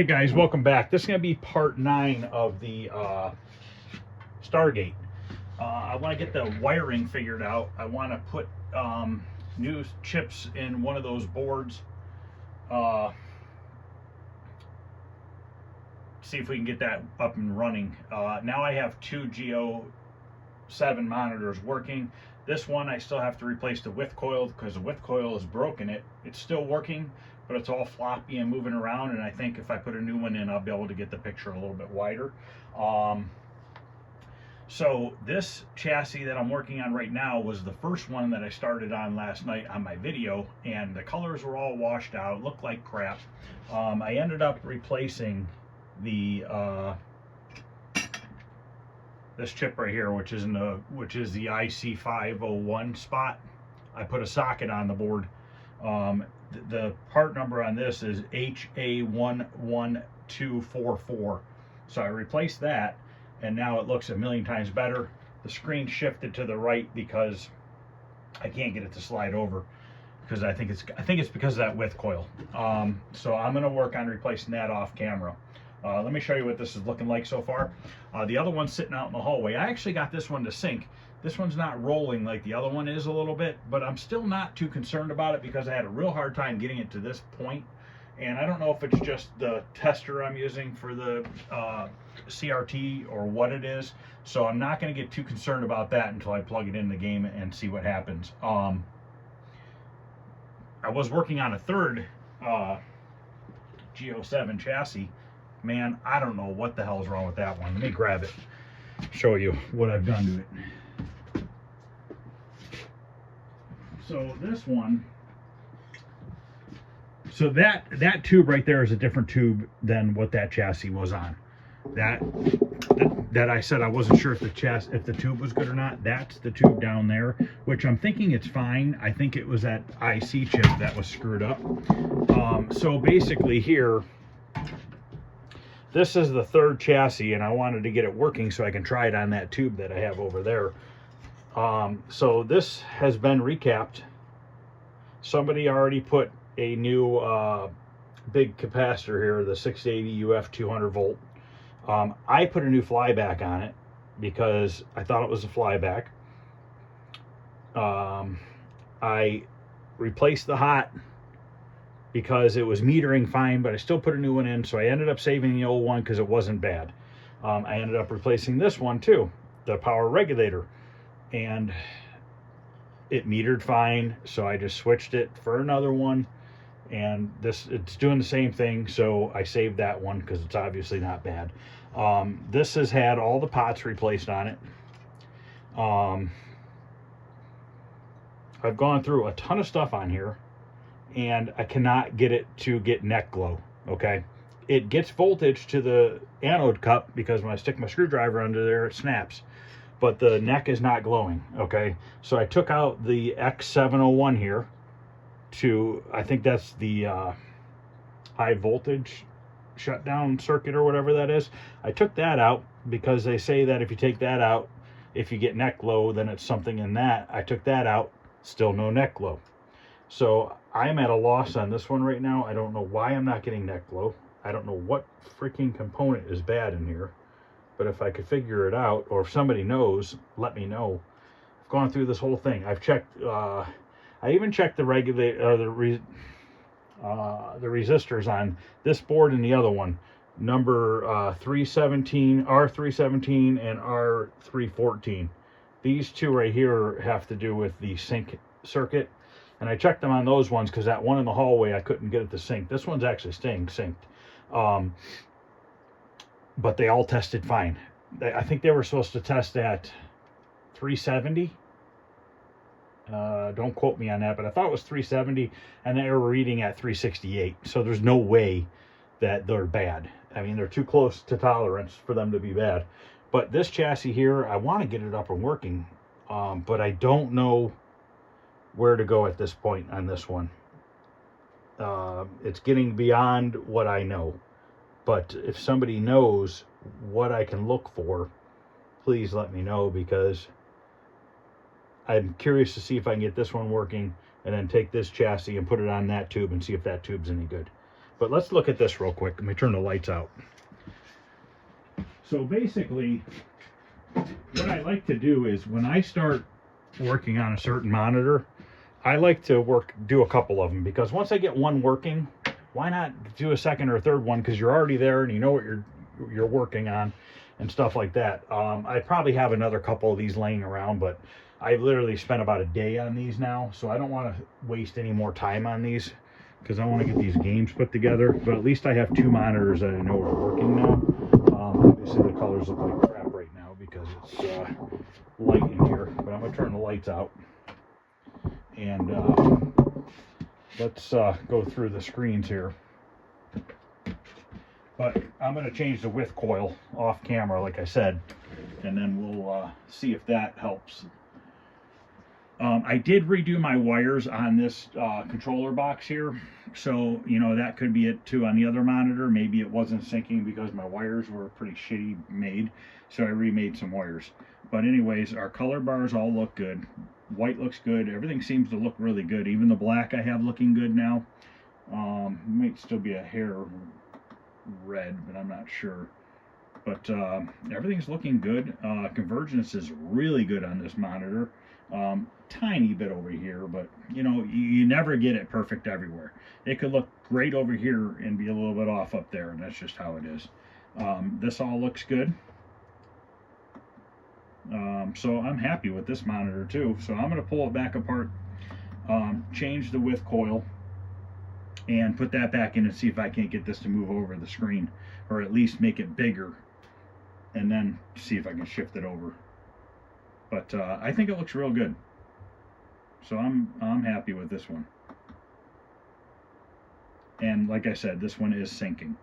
Hey guys, welcome back. This is going to be part 9 of the Stargate. I want to get the wiring figured out. I want to put new chips in one of those boards. See if we can get that up and running. Now I have two G07 monitors working. This one I still have to replace the width coil because the width coil is broken. It's still working, but it's all floppy and moving around, and I think if I put a new one in, I'll be able to get the picture a little bit wider. So this chassis that I'm working on right now was the first one that I started on last night on my video, and the colors were all washed out, looked like crap. I ended up replacing the this chip right here, which is the IC501 spot. I put a socket on the board. The part number on this is HA11244. So I replaced that, and now it looks a million times better. The screen shifted to the right because I can't get it to slide over, because I think it's because of that width coil. So I'm going to work on replacing that off camera. Let me show you what this is looking like so far. The other one's sitting out in the hallway. I actually got this one to sync. This one's not rolling like the other one is a little bit, but I'm still not too concerned about it because I had a real hard time getting it to this point. And I don't know if it's just the tester I'm using for the CRT or what it is. So I'm not going to get too concerned about that until I plug it in the game and see what happens. I was working on a third G07 chassis. Man, I don't know what the hell is wrong with that one. Let me grab it, show you what I've done to it. So this one, so that tube right there is a different tube than what that chassis was on. That I said I wasn't sure if the tube was good or not. That's the tube down there, which I'm thinking it's fine. I think it was that IC chip that was screwed up. So basically here, this is the third chassis, and I wanted to get it working so I can try it on that tube that I have over there. So this has been recapped. Somebody already put a new big capacitor here, the 680 UF 200 volt. I put a new flyback on it because I thought it was a flyback. I replaced the hot because it was metering fine, but I still put a new one in, so I ended up saving the old one because it wasn't bad. I ended up replacing this one too, the power regulator, and it metered fine, so I just switched it for another one, and it's doing the same thing, so I saved that one because it's obviously not bad. This has had all the pots replaced on it. I've gone through a ton of stuff on here, and I cannot get it to get neck glow. Okay, it gets voltage to the anode cup because when I stick my screwdriver under there, it snaps, but the neck is not glowing. Okay, so I took out the X701 here to, I think that's the high voltage shutdown circuit or whatever that is. I took that out because they say that if you take that out, if you get neck glow, then it's something in that. I took that out, still no neck glow. So I'm at a loss on this one right now. I don't know why I'm not getting neck glow. I don't know what freaking component is bad in here, but if I could figure it out, or if somebody knows, let me know. I've gone through this whole thing. I've checked, I even checked the regulator, the resistors on this board and the other one, number 317, R317 and R314. These two right here have to do with the sync circuit. And I checked them on those ones because that one in the hallway, I couldn't get it to sync. This one's actually staying synced. But they all tested fine. I think they were supposed to test at 370. Don't quote me on that, but I thought it was 370, and they were reading at 368. So there's no way that they're bad. I mean, they're too close to tolerance for them to be bad. But this chassis here, I want to get it up and working, but I don't know where to go at this point on this one. It's getting beyond what I know, but if somebody knows what I can look for, please let me know, because I'm curious to see if I can get this one working and then take this chassis and put it on that tube and see if that tube's any good. But let's look at this real quick. Let me turn the lights out. So basically, what I like to do is when I start working on a certain monitor, I like to do a couple of them, because once I get one working, why not do a second or a third one, because you're already there and you know what you're working on and stuff like that. I probably have another couple of these laying around, but I've literally spent about a day on these now, so I don't want to waste any more time on these, because I want to get these games put together. But at least I have two monitors that I know are working now. Obviously the colors look like crap right now because it's light in here, but I'm going to turn the lights out. And let's go through the screens here. But I'm going to change the width coil off camera, like I said, and then we'll see if that helps. I did redo my wires on this controller box here, so you know that could be it too on the other monitor. Maybe it wasn't syncing because my wires were pretty shitty made, so I remade some wires. But anyways, our color bars all look good. White looks good. Everything seems to look really good. Even the black I have looking good now. Might still be a hair red, but I'm not sure. But everything's looking good. Convergence is really good on this monitor. Tiny bit over here, but you know, you never get it perfect everywhere. It could look great over here and be a little bit off up there, and that's just how it is. This all looks good. So I'm happy with this monitor too. So I'm going to pull it back apart, change the width coil, and put that back in and see if I can't get this to move over the screen, or at least make it bigger, and then see if I can shift it over. But I think it looks real good. So I'm happy with this one. And like I said, this one is syncing.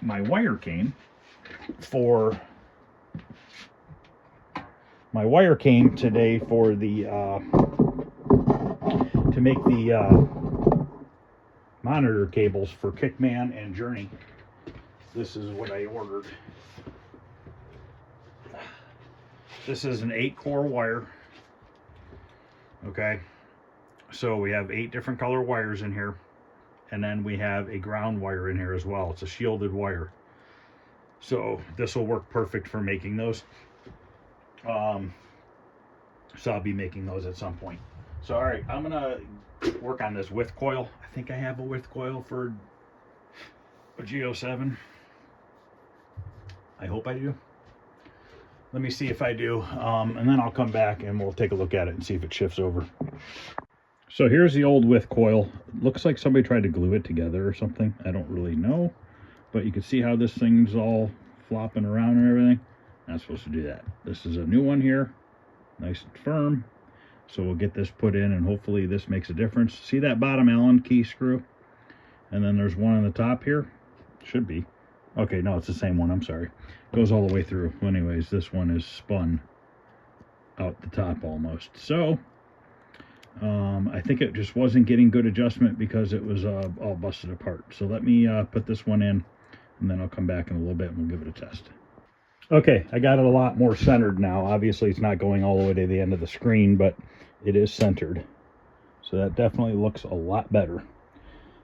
My wire came today for the to make the monitor cables for Kickman and Journey. This is what I ordered. This is an 8-core wire. Okay, so we have 8 different color wires in here, and then we have a ground wire in here as well. It's a shielded wire, so this will work perfect for making those. So I'll be making those at some point. So all right, I'm gonna work on this width coil. I think I have a width coil for a G07. I hope I do. Let me see if I do, and then I'll come back and we'll take a look at it and see if it shifts over. So here's the old width coil. Looks like somebody tried to glue it together or something. I don't really know, but you can see how this thing's all flopping around and everything. Not supposed to do that. This is a new one here, nice and firm. So we'll get this put in and hopefully this makes a difference. See that bottom Allen key screw? And then there's one on the top here. Should be. Okay, no, it's the same one. I'm sorry. Goes all the way through. Anyways, this one is spun out the top almost. So I think it just wasn't getting good adjustment because it was all busted apart. So let me put this one in, and then I'll come back in a little bit and we'll give it a test. Okay, I got it a lot more centered now. Obviously, it's not going all the way to the end of the screen, but it is centered. So that definitely looks a lot better.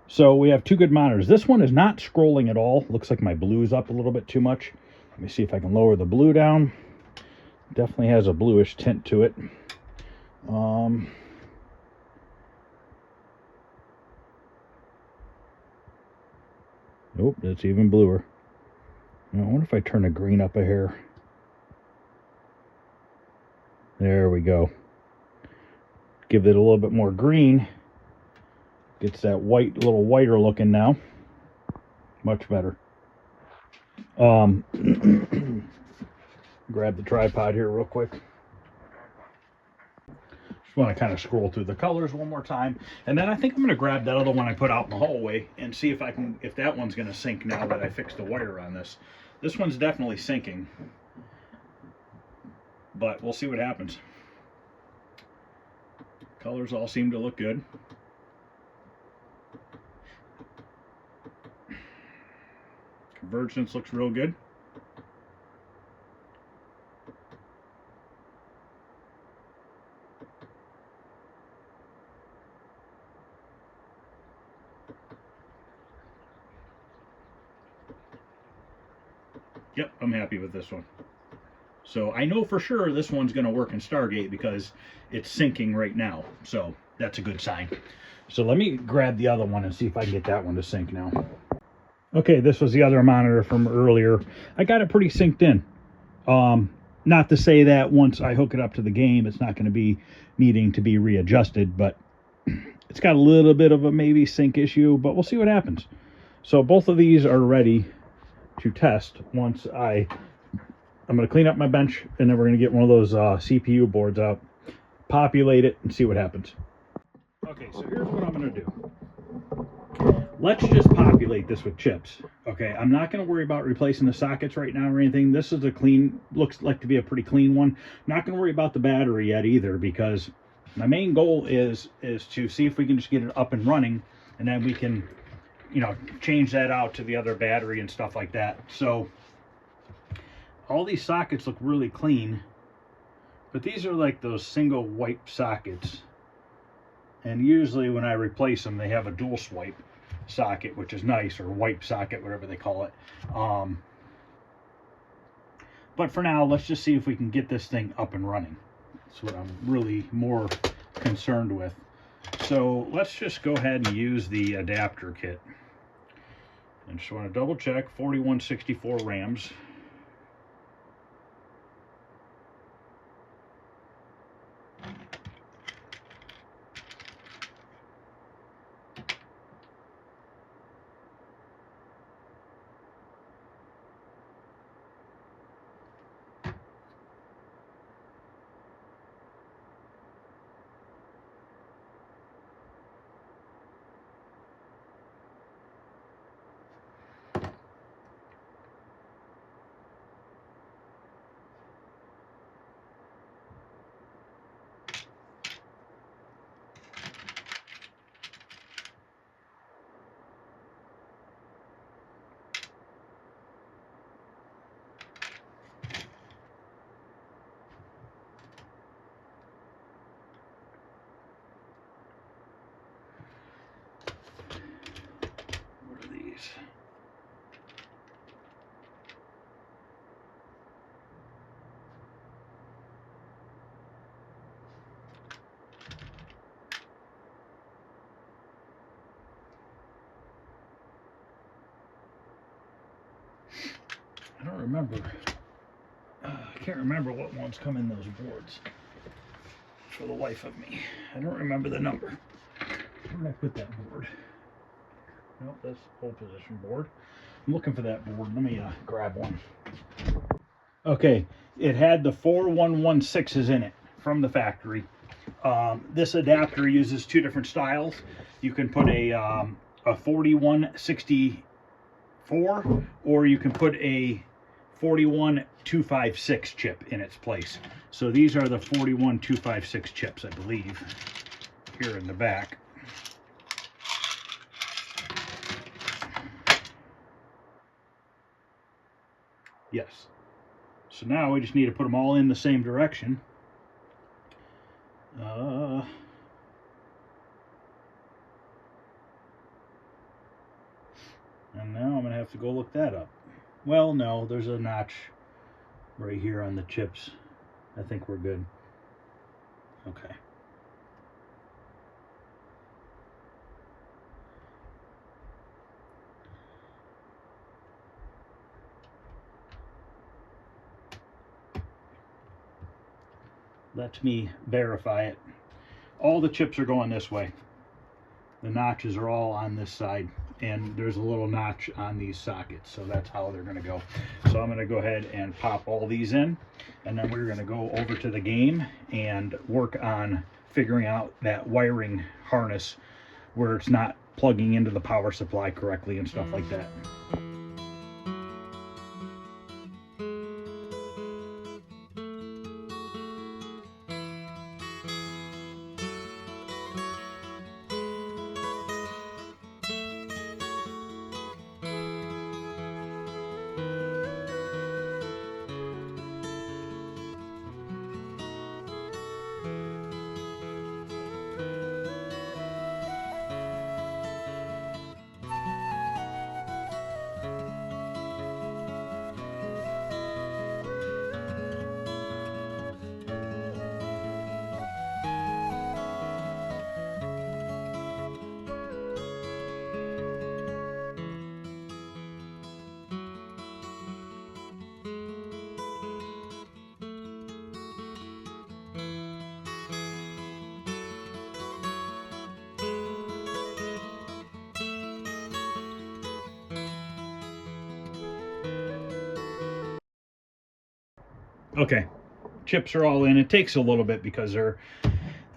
So we have 2 good monitors. This one is not scrolling at all. Looks like my blue's up a little bit too much. Let me see if I can lower the blue down. Definitely has a bluish tint to it. Nope, that's even bluer. I wonder if I turn the green up a hair. There we go. Give it a little bit more green. Gets that white, little whiter looking now. Much better. Grab the tripod here real quick. Just want to kind of scroll through the colors one more time, and then I think I'm going to grab that other one I put out in the hallway and see if that one's going to sync now that I fixed the wire on this. This one's definitely syncing, but we'll see what happens. Colors all seem to look good. Convergence looks real good. Yep, I'm happy with this one. So I know for sure this one's going to work in Stargate because it's syncing right now. So that's a good sign. So let me grab the other one and see if I can get that one to sync now. Okay, this was the other monitor from earlier. I got it pretty synced in. Not to say that once I hook it up to the game, it's not going to be needing to be readjusted, but it's got a little bit of a maybe sync issue, but we'll see what happens. So both of these are ready to test once I'm going to clean up my bench, and then we're going to get one of those CPU boards out, populate it, and see what happens. Okay, so here's what I'm going to do. Let's just populate this with chips. Okay, I'm not going to worry about replacing the sockets right now or anything. This is a clean, looks like to be a pretty clean one. Not going to worry about the battery yet either, because my main goal is to see if we can just get it up and running, and then we can, you know, change that out to the other battery and stuff like that. So all these sockets look really clean, but these are like those single wipe sockets. And usually when I replace them, they have a dual swipe socket, which is nice, or wipe socket, whatever they call it. But for now, let's just see if we can get this thing up and running. That's what I'm really more concerned with. So let's just go ahead and use the adapter kit. And just want to double check 4164 RAMs. I don't remember. I can't remember what ones come in those boards. For the life of me, I don't remember the number. Where did I put that board? Nope, that's the pole position board. I'm looking for that board. Let me grab one. Okay, it had the 4116s in it from the factory. This adapter uses two different styles. You can put a 4164, or you can put a 41256 chip in its place. So these are the 41256 chips, I believe, here in the back. Yes. So now we just need to put them all in the same direction. And now I'm going to have to go look that up. Well, no, there's a notch right here on the chips. I think we're good. Okay. Let me verify it. All the chips are going this way. The notches are all on this side, and there's a little notch on these sockets, so that's how they're going to go. So I'm going to go ahead and pop all these in, and then we're going to go over to the game and work on figuring out that wiring harness where it's not plugging into the power supply correctly and stuff like that. Okay, chips are all in. It takes a little bit because they're,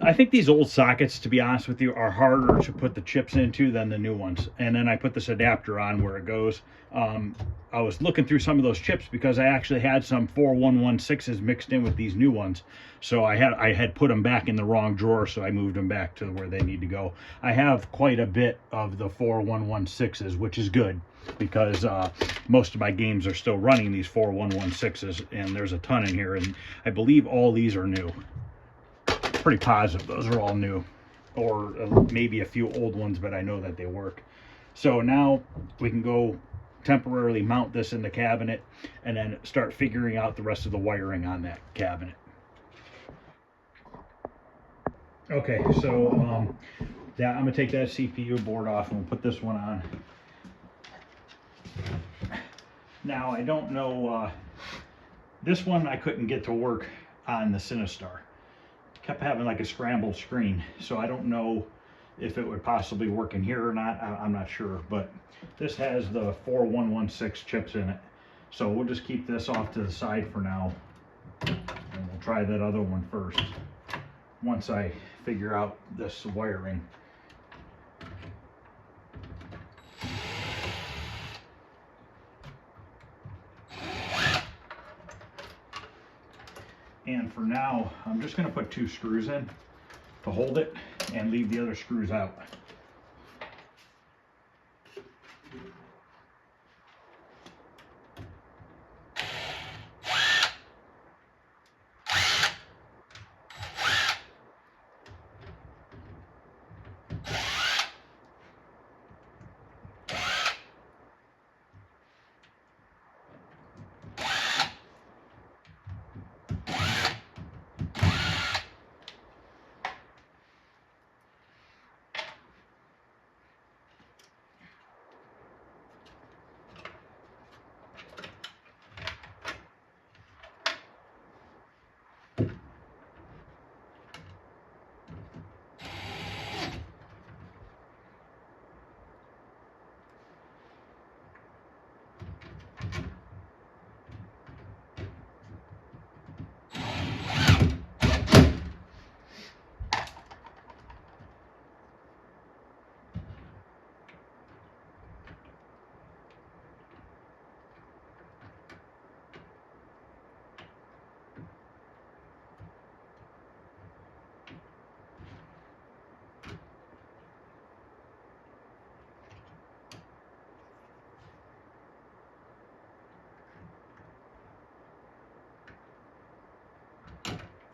I think these old sockets, to be honest with you, are harder to put the chips into than the new ones. And then I put this adapter on where it goes. I was looking through some of those chips because I actually had some 4116s mixed in with these new ones. So I had put them back in the wrong drawer, so I moved them back to where they need to go. I have quite a bit of the 4116s, which is good because most of my games are still running these 4116s, and there's a ton in here, and I believe all these are new. Pretty positive those are all new, or maybe a few old ones, but I know that they work. So now we can go temporarily mount this in the cabinet and then start figuring out the rest of the wiring on that cabinet. Okay, so I'm gonna take that CPU board off and we'll put this one on. Now I don't know, this one I couldn't get to work on the Cinestar. Kept having like a scrambled screen, so I don't know if it would possibly work in here or not. I'm not sure, but this has the 4116 chips in it, so we'll just keep this off to the side for now, and we'll try that other one first once I figure out this wiring. And for now, I'm just going to put 2 screws in to hold it and leave the other screws out.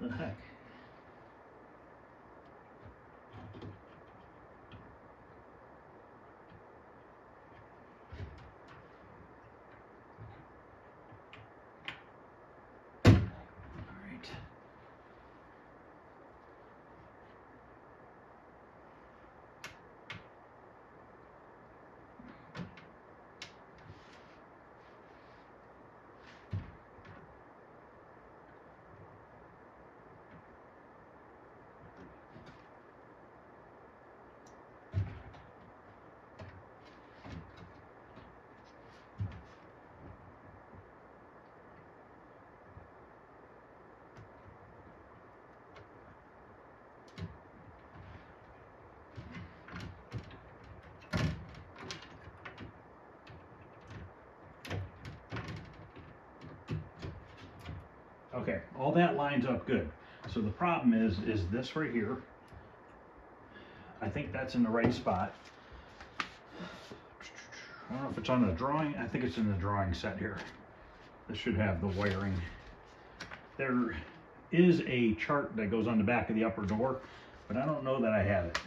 The heck? All right. Okay, all that lines up good. So the problem is this right here. I think that's in the right spot. I don't know if it's on the drawing. I think it's in the drawing set here. This should have the wiring. There is a chart that goes on the back of the upper door, but I don't know that I have it.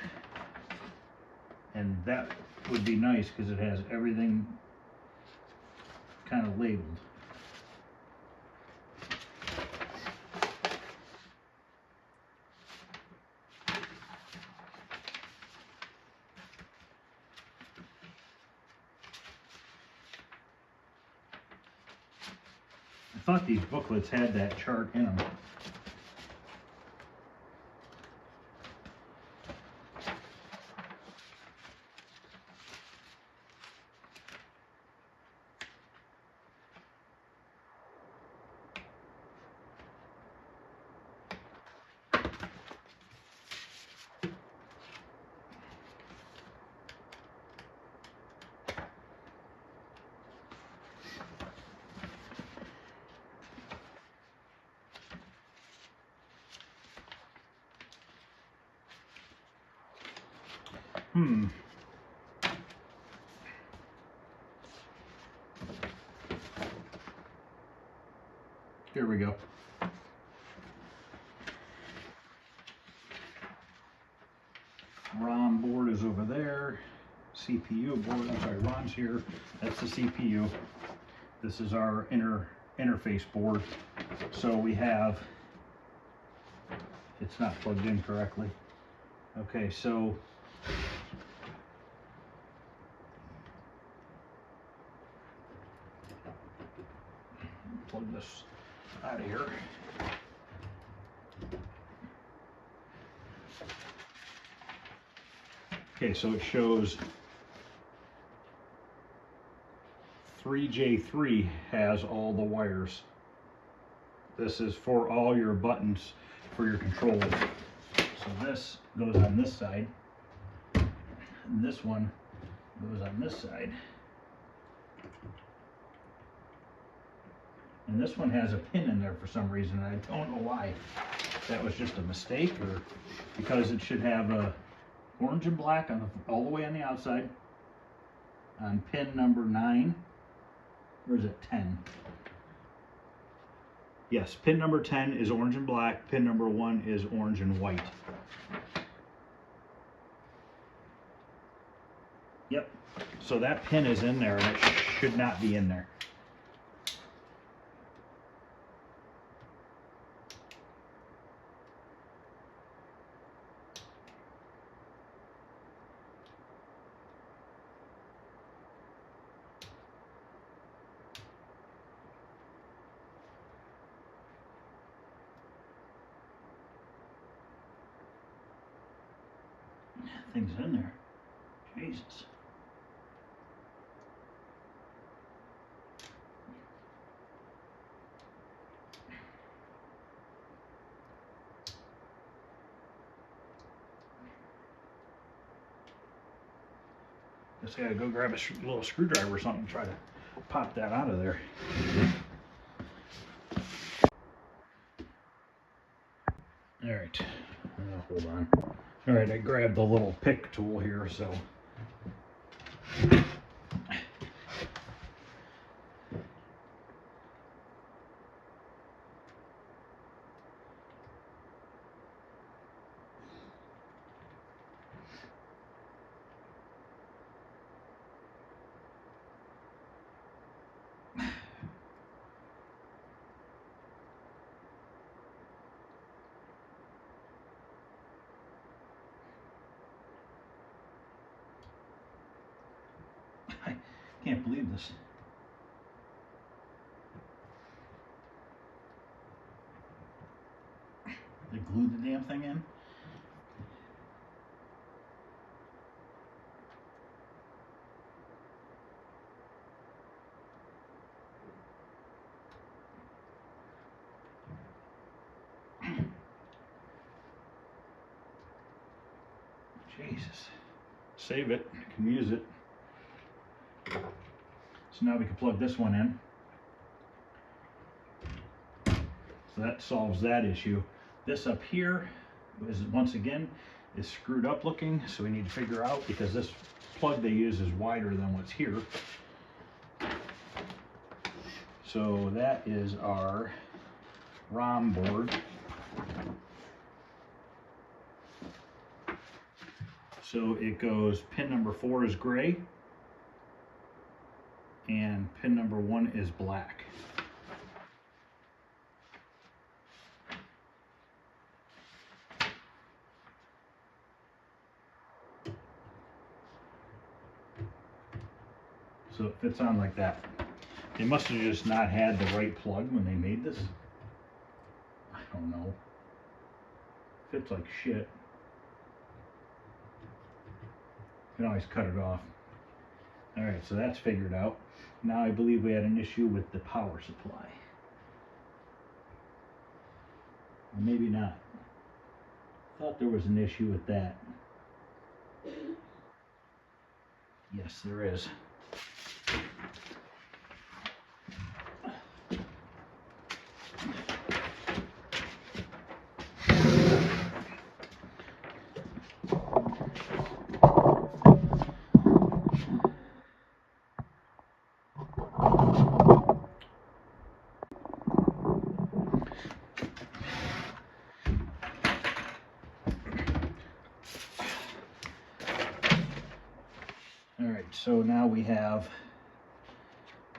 And that would be nice because it has everything kind of labeled. I thought these booklets had that chart in them. Here we go. ROM board is over there. CPU board, I'm sorry, ROM's here. That's the CPU. This is our interface board. So we have, it's not plugged in correctly. Okay, so plug this out of here. Okay, so it shows 3J3 has all the wires. This is for all your buttons for your controllers. So this goes on this side, and this one goes on this side. And this one has a pin in there for some reason. I don't know why. That was just a mistake, or because it should have a orange and black on the, all the way on the outside on pin number 9, or is it 10? Yes, pin number 10 is orange and black, pin number 1 is orange and white. Yep, so that pin is in there and it should not be in there. Things in there. Jesus. Just gotta go grab a little screwdriver or something and try to pop that out of there. All right, hold on. All right, I grabbed the little pick tool here, so. I can't believe this. They glued the damn thing in. Jesus. Save it. I can use it. So now we can plug this one in. So that solves that issue. This up here is, once again, is screwed up looking, so we need to figure out, because this plug they use is wider than what's here. So that is our ROM board. So it goes, pin number 4 is gray, and pin number 1 is black. So it fits on like that. They must have just not had the right plug when they made this. I don't know. Fits like shit. You can always cut it off. Alright, so that's figured out. Now I believe we had an issue with the power supply. Or maybe not. Thought there was an issue with that. Yes, there is. so now we have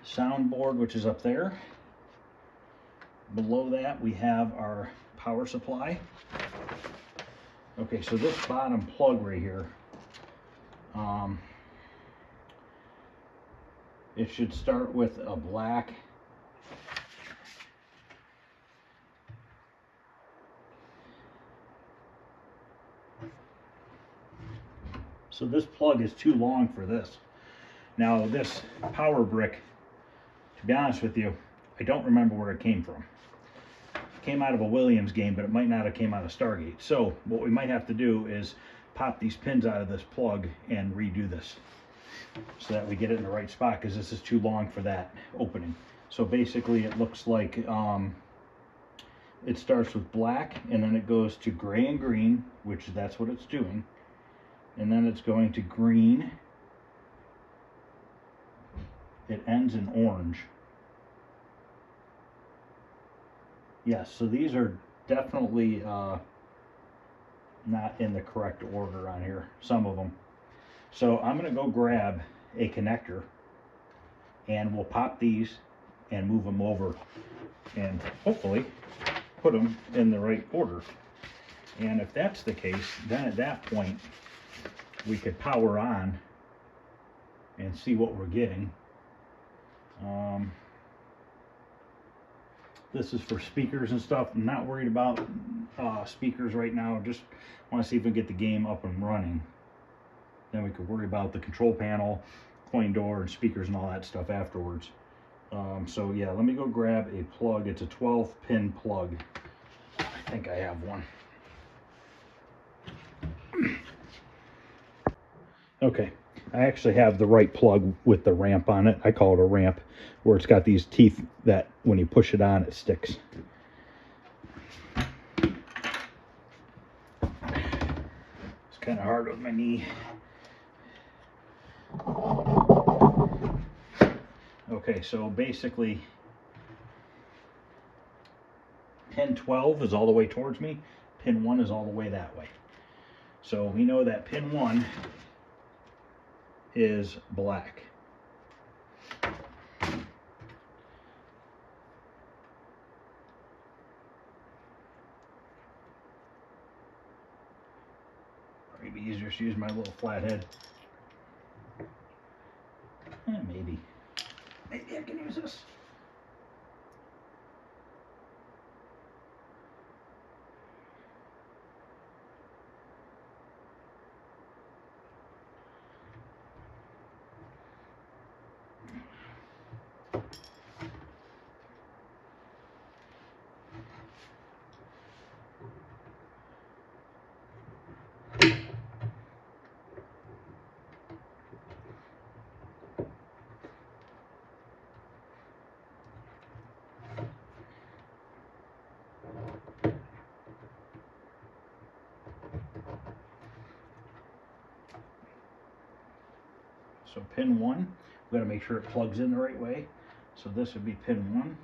soundboard, which is up there. Below that we have our power supply. Okay, so this bottom plug right here, it should start with a black so this plug is too long for this. Now this power brick, to be honest with you, I don't remember where it came from. It came out of a Williams game, but it might not have came out of Stargate. So what we might have to do is pop these pins out of this plug and redo this so that we get it in the right spot, because this is too long for that opening. So basically it looks like it starts with black and then it goes to gray and green, which that's what it's doing. And then it's going to green. It ends in orange. Yes, so these are definitely not in the correct order on here, some of them. So I'm going to go grab a connector and we'll pop these and move them over and hopefully put them in the right order. And if that's the case, then at that point we could power on and see what we're getting. This is for speakers and stuff. I'm not worried about speakers right now. Just want to see if we can get the game up and running. Then we could worry about the control panel, coin door, and speakers and all that stuff afterwards. So yeah, let me go grab a plug. It's a 12-pin plug. I think I have one. Okay, I actually have the right plug with the ramp on it. I call it a ramp, where it's got these teeth that when you push it on, it sticks. It's kind of hard with my knee. Okay, so basically pin 12 is all the way towards me, pin 1 is all the way that way. So we know that pin 1 is black. Maybe easier to use my little flathead. Maybe I can use this. So pin 1, we got to make sure it plugs in the right way. So this would be pin 1.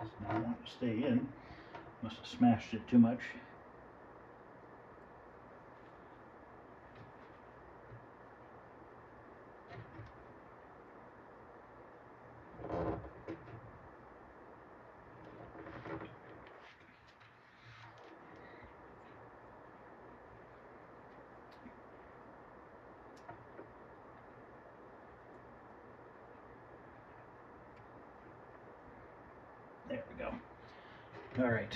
Does not want to stay in. Must have smashed it too much. There we go. All right.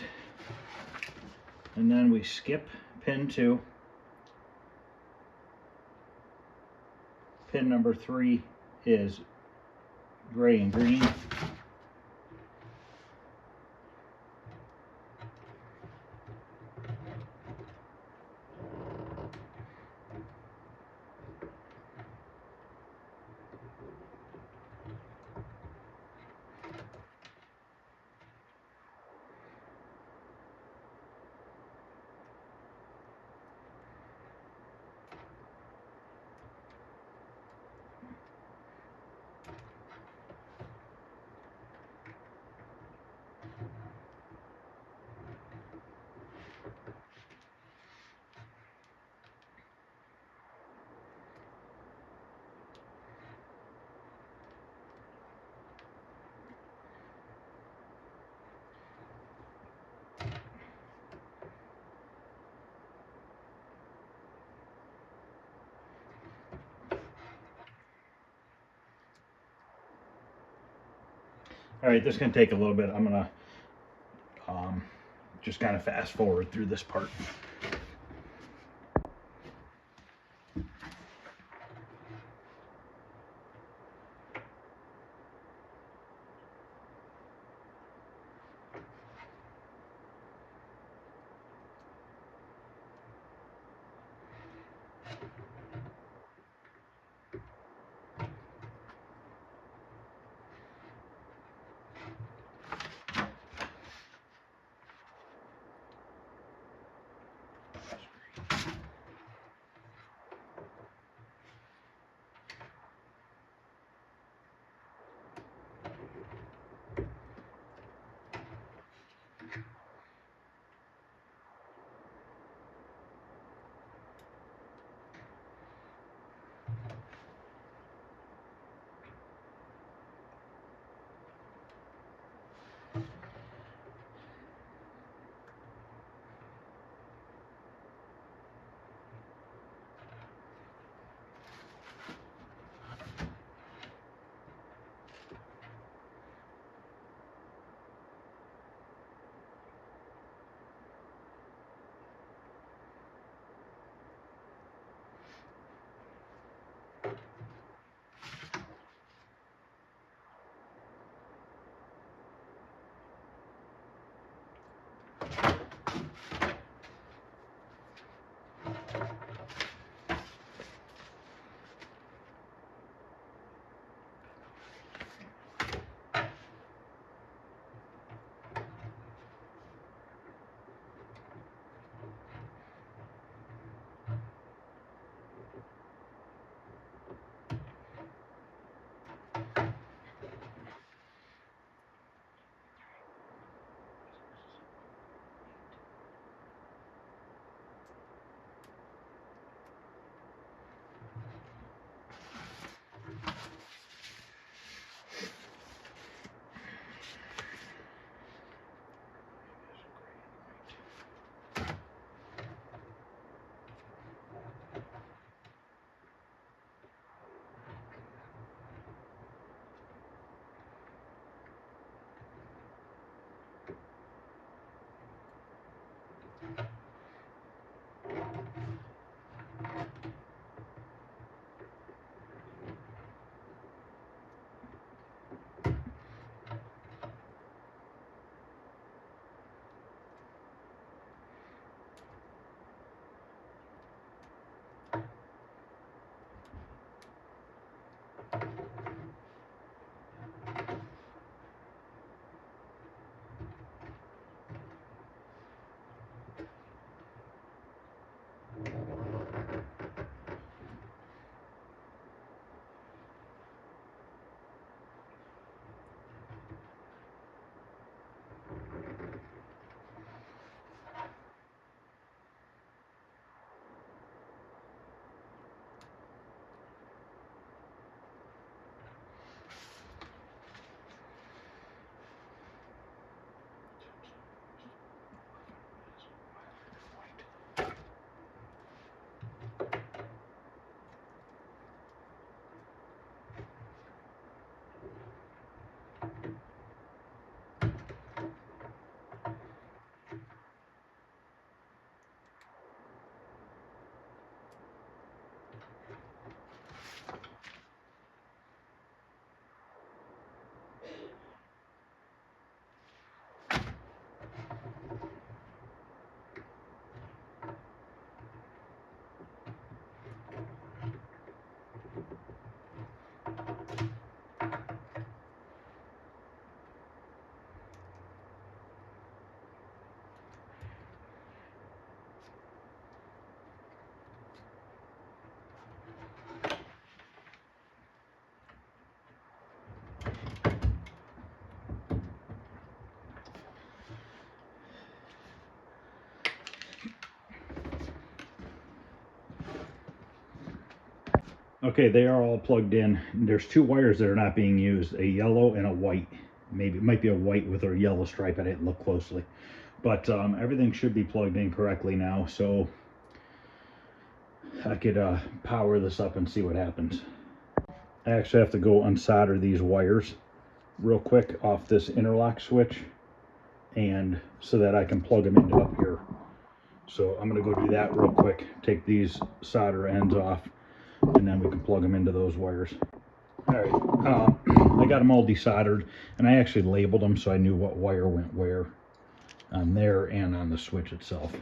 And then we skip pin 2. Pin number 3 is gray and green. All right, this is going to take a little bit. I'm going to just kind of fast forward through this part. Okay, they are all plugged in. There's two wires that are not being used, a yellow and a white. Maybe it might be a white with a yellow stripe. I didn't look closely. But everything should be plugged in correctly now, so I could power this up and see what happens. I actually have to go unsolder these wires real quick off this interlock switch, and so that I can plug them into up here. So I'm going to go do that real quick, take these solder ends off, and then we can plug them into those wires. All right, I got them all desoldered, and I actually labeled them so I knew what wire went where on there and on the switch itself.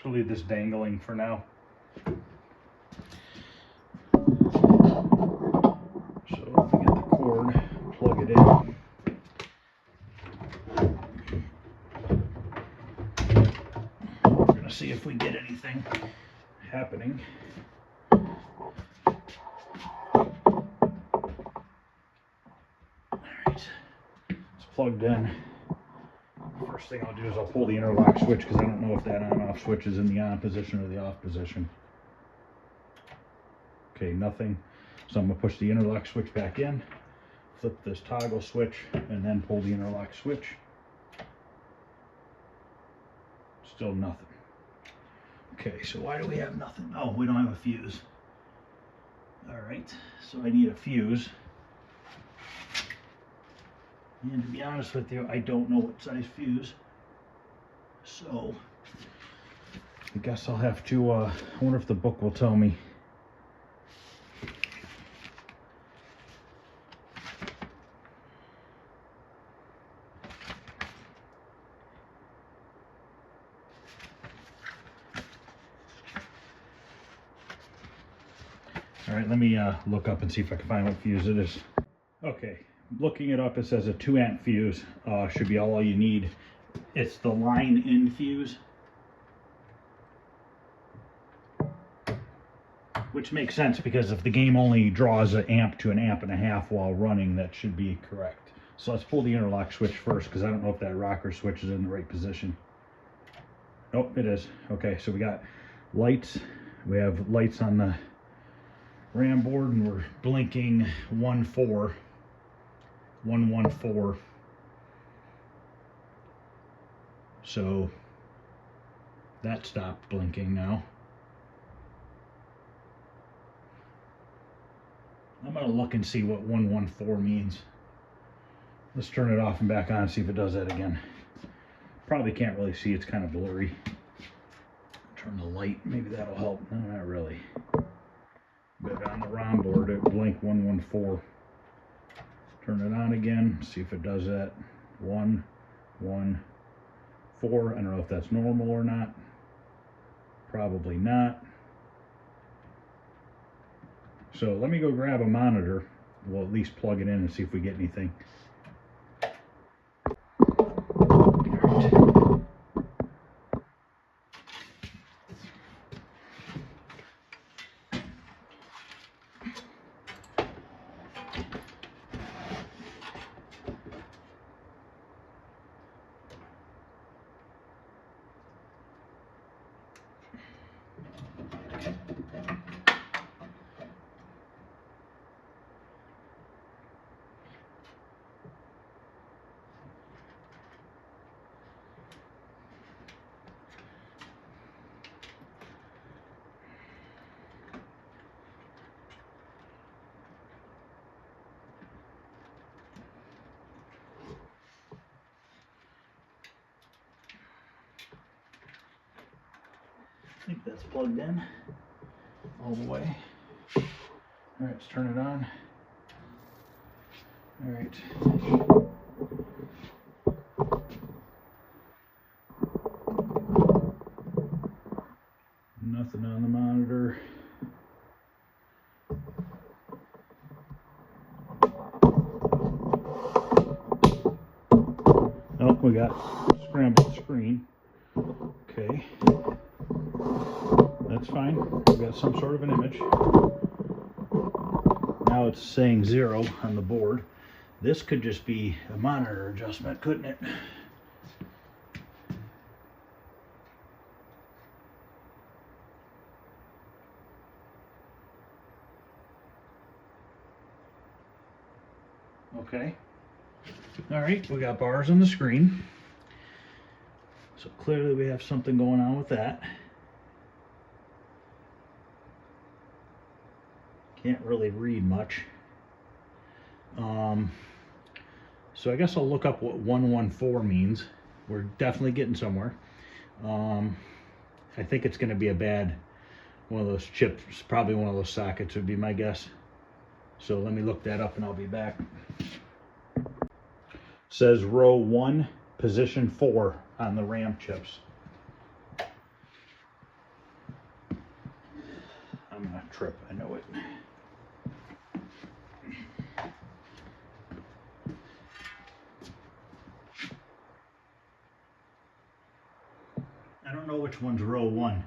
So leave this dangling for now. So if we get the cord, plug it in. We're going to see if we get anything happening. Alright, it's plugged in. First thing I'll do is I'll pull the interlock switch because I don't know if that on-off switch is in the on position or the off position. Okay, nothing. So I'm going to push the interlock switch back in, flip this toggle switch, and then pull the interlock switch. Still nothing. Okay, so why do we have nothing? Oh, we don't have a fuse. Alright, so I need a fuse. And to be honest with you, I don't know what size fuse. So, I guess I'll have to, I wonder if the book will tell me. Alright, let me look up and see if I can find what fuse it is. Okay. Looking it up, it says a 2 amp fuse should be all you need. It's the line in fuse, which makes sense because if the game only draws an amp to an amp and a half while running, that should be correct. So let's pull the interlock switch first because I don't know if that rocker switch is in the right position. Oh, it is. Okay, so we got lights. We have lights on the RAM board and we're blinking 114. So that stopped blinking now. I'm going to look and see what 114 means. Let's turn it off and back on and see if it does that again. Probably can't really see, it's kind of blurry. Turn the light, maybe that'll help. No, not really. But on the ROM board, it blinked 114. Turn it on again, see if it does that. 1, 1, 4. I don't know if that's normal or not. Probably not. So let me go grab a monitor. We'll at least plug it in and see if we get anything. I think that's plugged in all the way. All right, let's turn it on. All right. Nothing on the monitor. Oh, we got scrambled screen. Okay. That's fine. We got some sort of an image. Now it's saying 0 on the board. This could just be a monitor adjustment, couldn't it? Okay. All right, we got bars on the screen. So clearly we have something going on with that. Can't really read much. So I guess I'll look up what 114 means. We're definitely getting somewhere. I think it's going to be a bad one of those chips, probably one of those sockets would be my guess. So let me look that up and I'll be back. It says row 1, position 4 on the RAM chips. I'm gonna trip, I know it. I don't know which one's row 1.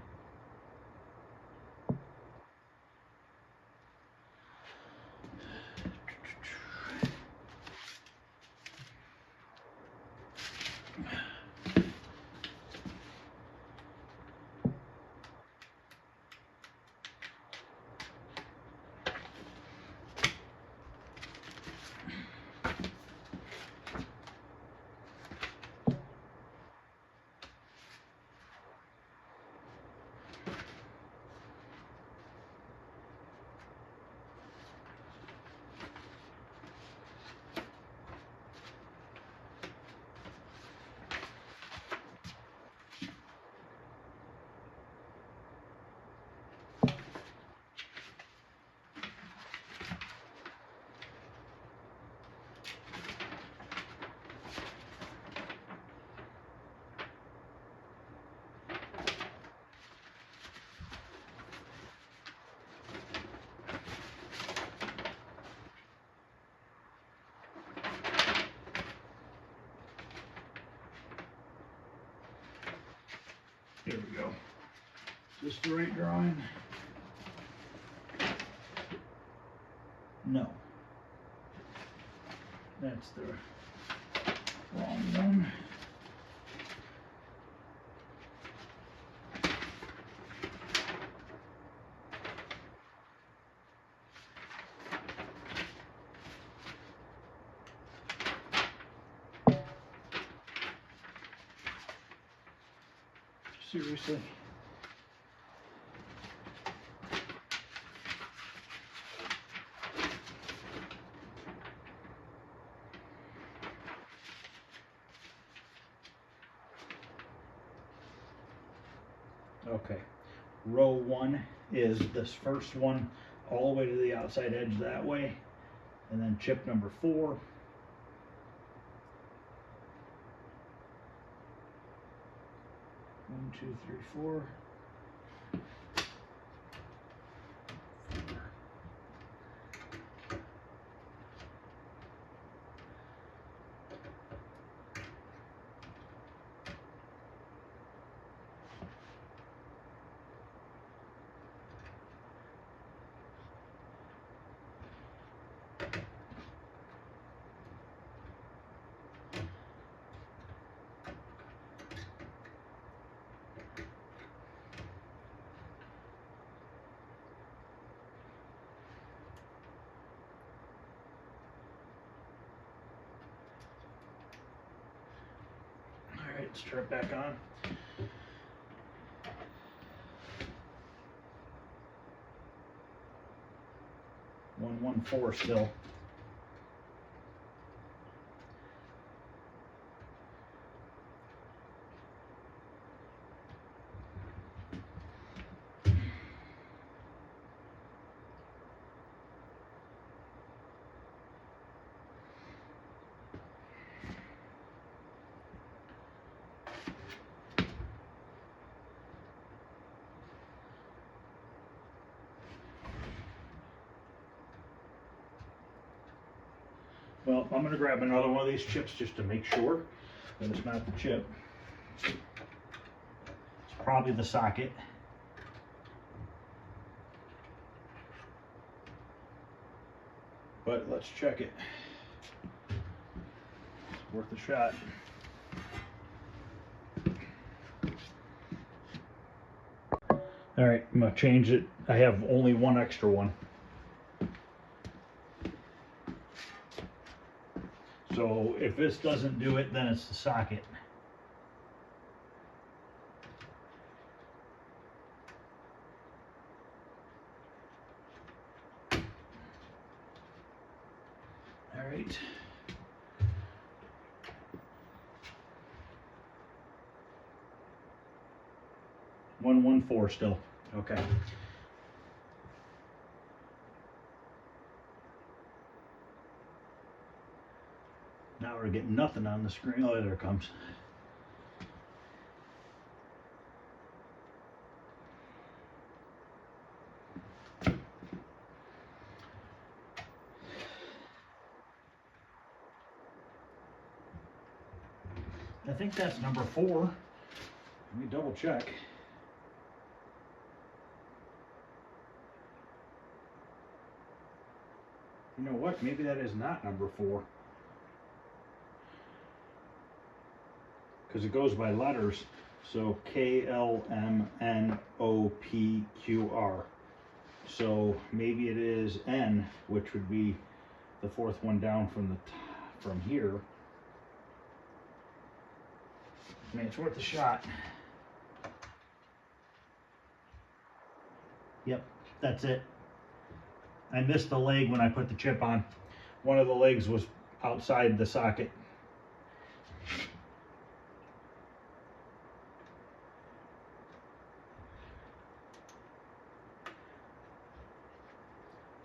Here we go. Is this the right drawing? No. That's the wrong one. Seriously. Okay, row 1 is this first one all the way to the outside edge that way, and then chip number 4. One, two, three, 4. All right, let's turn it back on. One 4 still. Well, I'm going to grab another one of these chips just to make sure that it's not the chip. It's probably the socket. But let's check it. It's worth a shot. All right, I'm going to change it. I have only one extra one. So if this doesn't do it, then it's the socket. All right. $114 still. Okay. Now we're getting nothing on the screen. Oh, there it comes. I think that's number 4. Let me double check. You know what? Maybe that is not number 4. Because it goes by letters. So KLMNOPQR. So maybe it is N, which would be the 4th one down from here. I mean, it's worth a shot. Yep, that's it. I missed the leg when I put the chip on. One of the legs was outside the socket.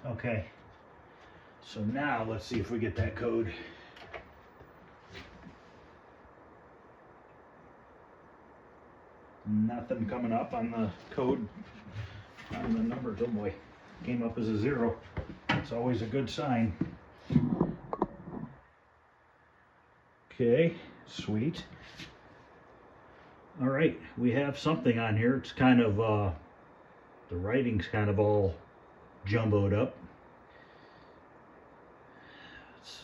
Okay, so now let's see if we get that code. Nothing coming up on the code, on the numbers. Oh boy, came up as a 0. It's always a good sign. Okay, sweet. All right, we have something on here. It's kind of, the writing's kind of all jumboed up.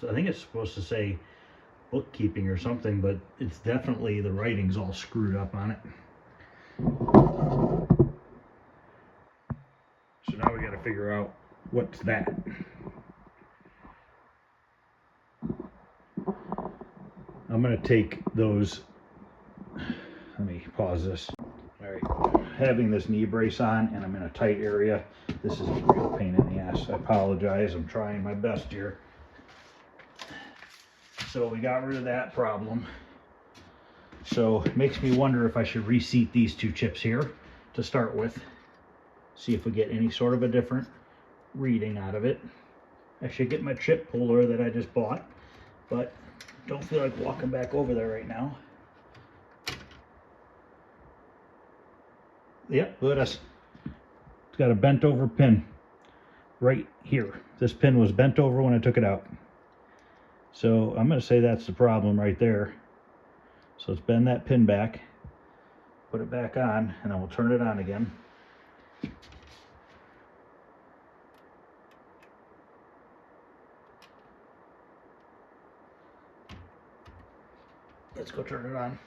I think it's supposed to say bookkeeping or something, but it's definitely, the writing's all screwed up on it. So now we got to figure out what's that. I'm going to take those, let me pause this. All right, having this knee brace on and I'm in a tight area. This is a real pain in the ass. I apologize. I'm trying my best here. So we got rid of that problem. So it makes me wonder if I should reseat these 2 chips here to start with. See if we get any sort of a different reading out of it. I should get my chip puller that I just bought, but don't feel like walking back over there right now. Yep, look at this. It's got a bent over pin right here. This pin was bent over when I took it out. So I'm going to say that's the problem right there. So let's bend that pin back, put it back on, and then we'll turn it on again. Let's go turn it on.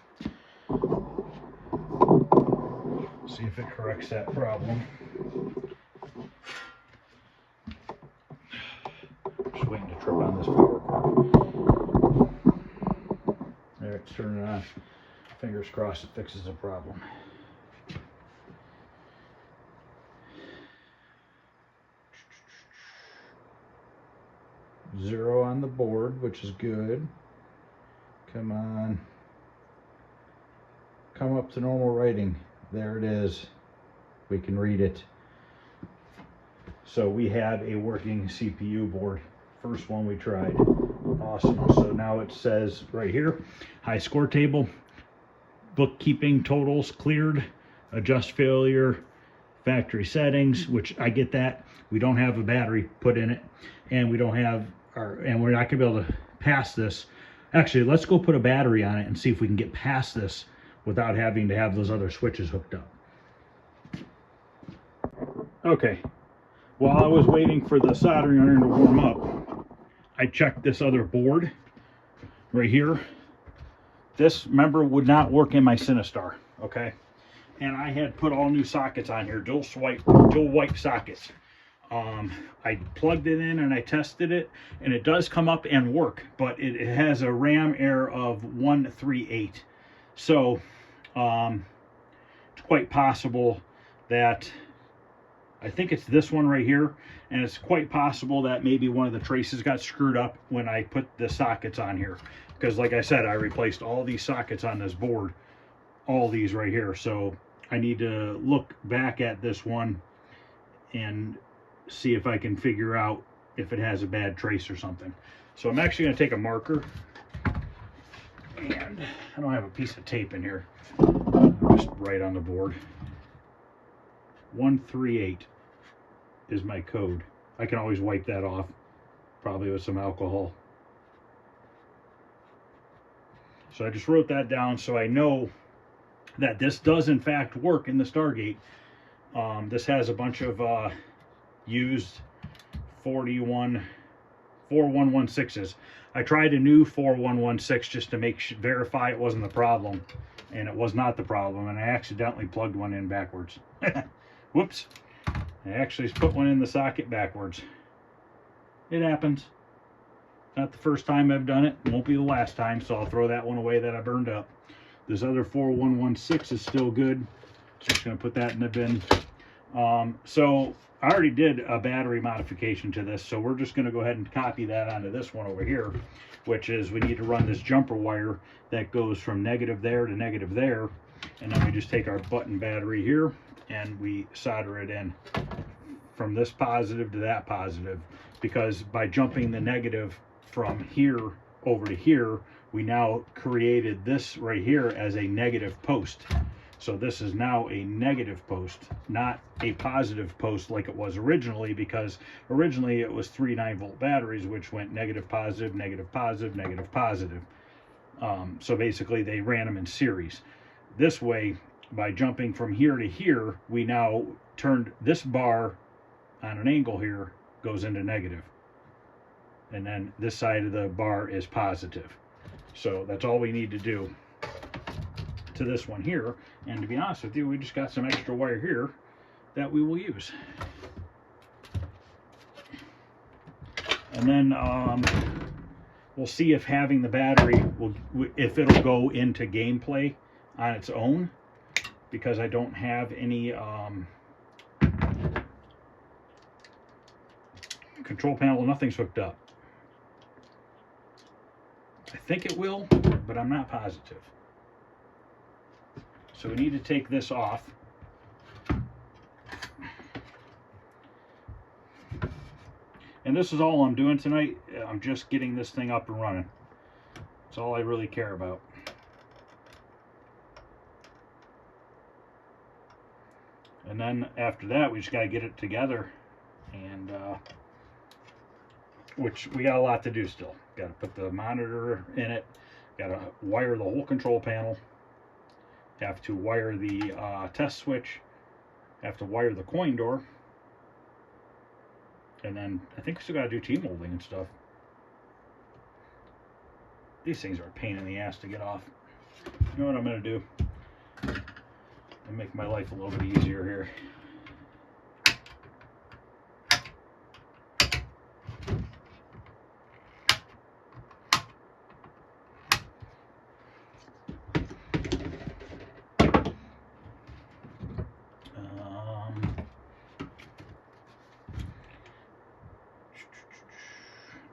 See if it corrects that problem. Just waiting to trip on this power cord. There, it's turning on. Fingers crossed it fixes the problem. Zero on the board, which is good. Come on. Come up to normal writing. There it is. We can read it. So we have a working CPU board. First one we tried. Awesome. So now it says right here, high score table, bookkeeping totals cleared, adjust failure, factory settings, which I get that. We don't have a battery put in it, and we don't have and we're not gonna be able to pass this. Actually, let's go put a battery on it and see if we can get past this without having to have those other switches hooked up. Okay, while I was waiting for the soldering iron to warm up, I checked this other board right here. This, remember, would not work in my Sinistar, okay? And I had put all new sockets on here, dual white sockets. I plugged it in and I tested it, and it does come up and work, but it has a RAM error of 138. So it's quite possible that, I think it's this one right here, and it's quite possible that maybe one of the traces got screwed up when I put the sockets on here. Because like I said, I replaced all these sockets on this board, all these right here. So I need to look back at this one and see if I can figure out if it has a bad trace or something. So I'm actually going to take a marker, and I don't have a piece of tape in here. I'll just write on the board. 138 is my code. I can always wipe that off, probably with some alcohol. So I just wrote that down so I know that this does in fact work in the Stargate. This has a bunch of used 4116s. I tried a new 4116 just to verify it wasn't the problem, and it was not the problem, and I accidentally plugged one in backwards. Whoops. I actually put one in the socket backwards. It happens. Not the first time I've done it. It won't be the last time, so I'll throw that one away that I burned up. This other 4116 is still good. Just going to put that in the bin. So I already did a battery modification to this, so we're just going to go ahead and copy that onto this one over here, which is we need to run this jumper wire that goes from negative there to negative there, and then we just take our button battery here and we solder it in from this positive to that positive, because by jumping the negative from here over to here, we now created this right here as a negative post. So this is now a negative post, not a positive post like it was originally, because originally it was 3 9-volt batteries, which went negative, positive, negative, positive, negative, positive. So basically they ran them in series. This way, by jumping from here to here, we now turned this bar on an angle here, goes into negative. And then this side of the bar is positive. So that's all we need to do to this one here. And to be honest with you, we just got some extra wire here that we will use. And then we'll see if having the battery if it'll go into gameplay on its own, because I don't have any control panel, nothing's hooked up. I think it will, but I'm not positive. So we need to take this off. And this is all I'm doing tonight. I'm just getting this thing up and running. That's all I really care about. And then after that, we just got to get it together, and which we got a lot to do still. Got to put the monitor in it. Got to wire the whole control panel. Have to wire the test switch. Have to wire the coin door. And then I think we still got to do T-molding and stuff. These things are a pain in the ass to get off. You know what I'm going to do? And make my life a little bit easier here.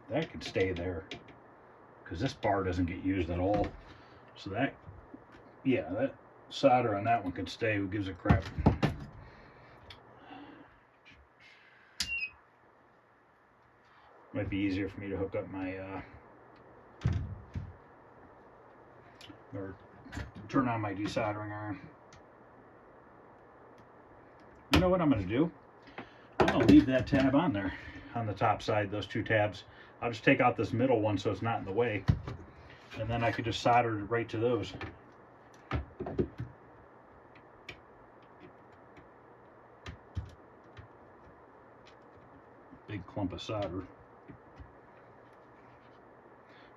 That could stay there because this bar doesn't get used at all. So that, yeah, that solder on that one could stay. Who gives a crap? Might be easier for me to hook up my or turn on my desoldering iron. You know what I'm going to do? I'm going to leave that tab on there. on the top side, those two tabs. I'll just take out this middle one so it's not in the way, and then I could just solder right to those. Big clump of solder.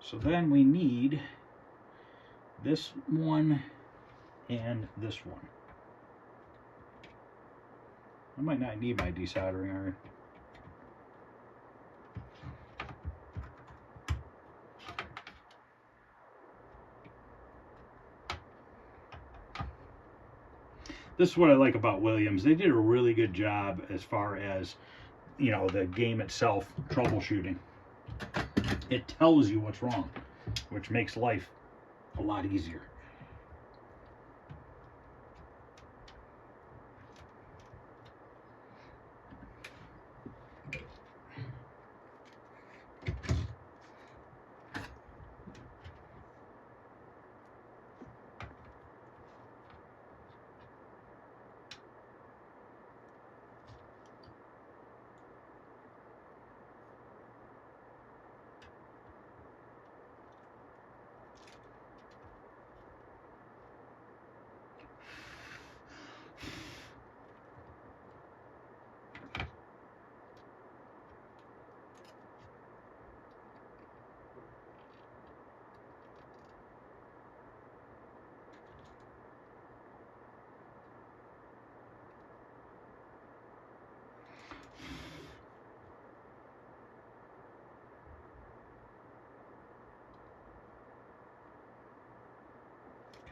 So then we need this one and this one. I might not need my desoldering iron. This is what I like about Williams. They did a really good job as far as, you know, the game itself, troubleshooting. It tells you what's wrong, which makes life a lot easier.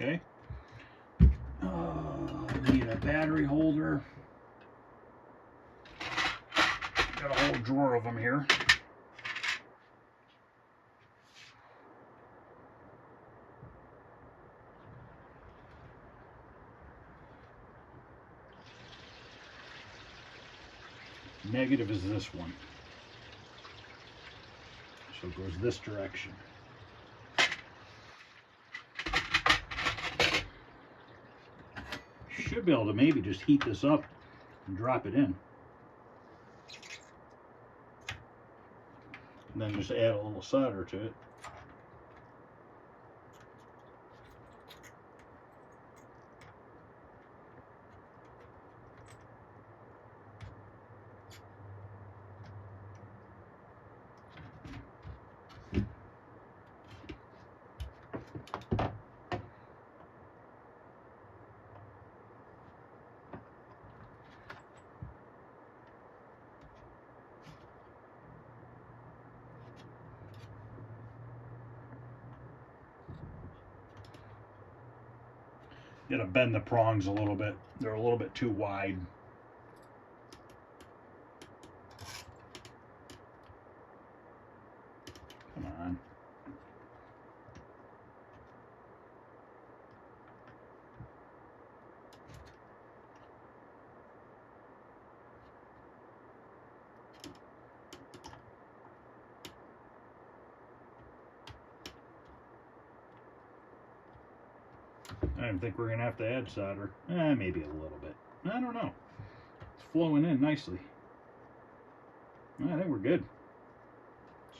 Okay. Need a battery holder. Got a whole drawer of them here. Negative is this one. So it goes this direction. Should be able to maybe just heat this up and drop it in. And then just add a little solder to it. Gotta bend the prongs a little bit. They're a little bit too wide. Come on. I don't think we're gonna have to add solder. Maybe a little bit. I don't know. It's flowing in nicely. I think we're good.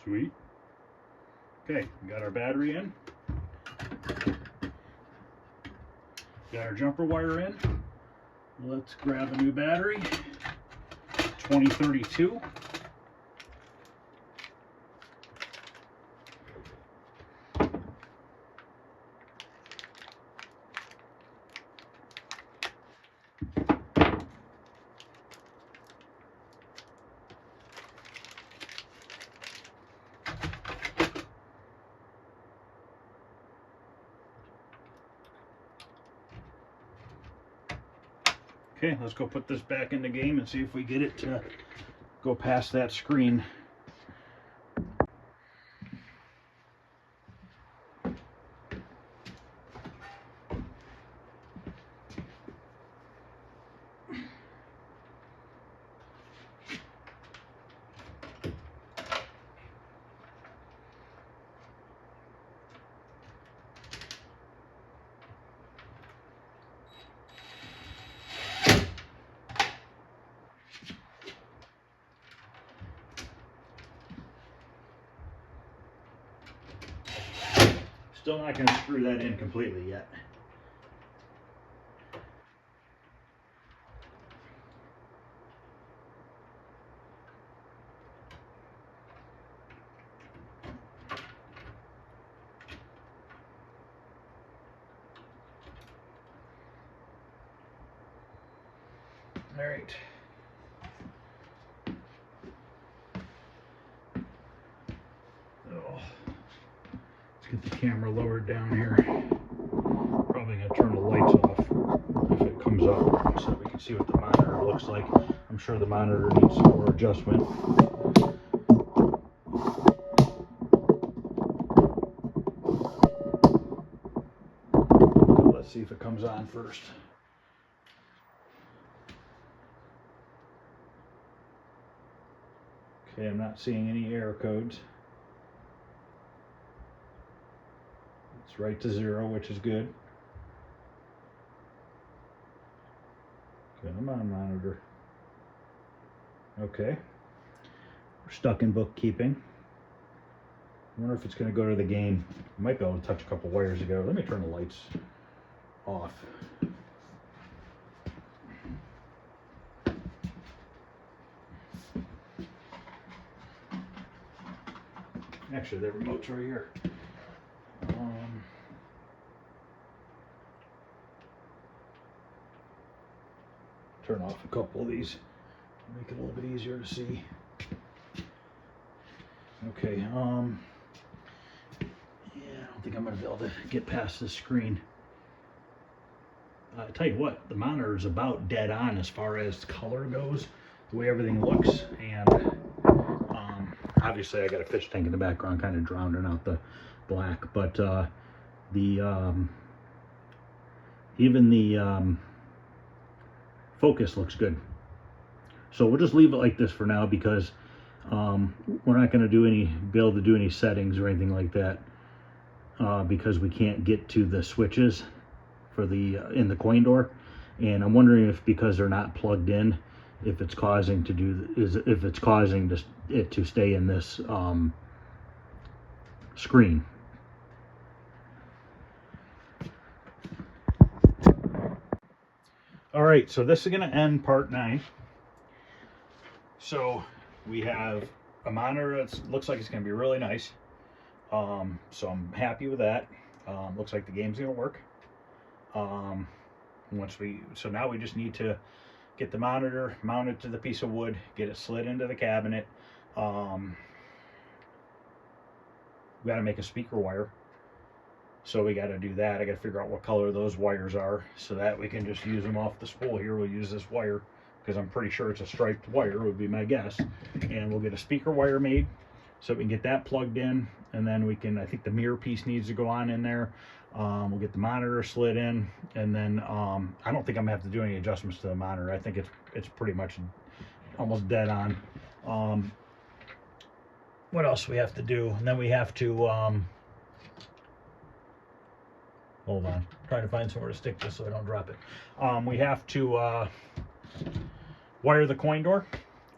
Sweet. Okay, we got our battery in. Got our jumper wire in. Let's grab a new battery. 2032. Okay, let's go put this back in the game and see if we get it to go past that screen. Still not going to screw that in completely yet. All right. Oh, let's get the camera lowered down here. Probably gonna turn the lights off if it comes up so that we can see what the monitor looks like. I'm sure the monitor needs some more adjustment. Let's see if it comes on first. Okay, I'm not seeing any error codes. It's right to 0, which is good. Come on, monitor. Okay. We're stuck in bookkeeping. I wonder if it's going to go to the game. I might be able to touch a couple wires ago. Let me turn the lights off. Actually, the remote's right here. Turn off a couple of these, make it a little bit easier to see. Okay, yeah, I don't think I'm going to be able to get past this screen. I tell you what, the monitor is about dead on as far as color goes, the way everything looks, and obviously I got a fish tank in the background kind of drowning out the black, but even the focus looks good. So we'll just leave it like this for now because we're not going to be able to do any settings or anything like that because we can't get to the switches for the in the coin door, and I'm wondering if because they're not plugged in, if it's causing it to stay in this screen. All right, so this is going to end part 9. So we have a monitor that looks like it's going to be really nice. So I'm happy with that. Looks like the game's going to work. So now we just need to get the monitor mounted to the piece of wood, get it slid into the cabinet. We got to make a speaker wire. So we got to do that. I got to figure out what color those wires are so that we can just use them off the spool here. We'll use this wire because I'm pretty sure it's a striped wire would be my guess. And we'll get a speaker wire made so we can get that plugged in. And then we can, I think the mirror piece needs to go on in there. We'll get the monitor slid in. And then I don't think I'm going to have to do any adjustments to the monitor. I think it's pretty much almost dead on. What else we have to do? And then we have to... hold on, trying to find somewhere to stick this so I don't drop it. We have to wire the coin door,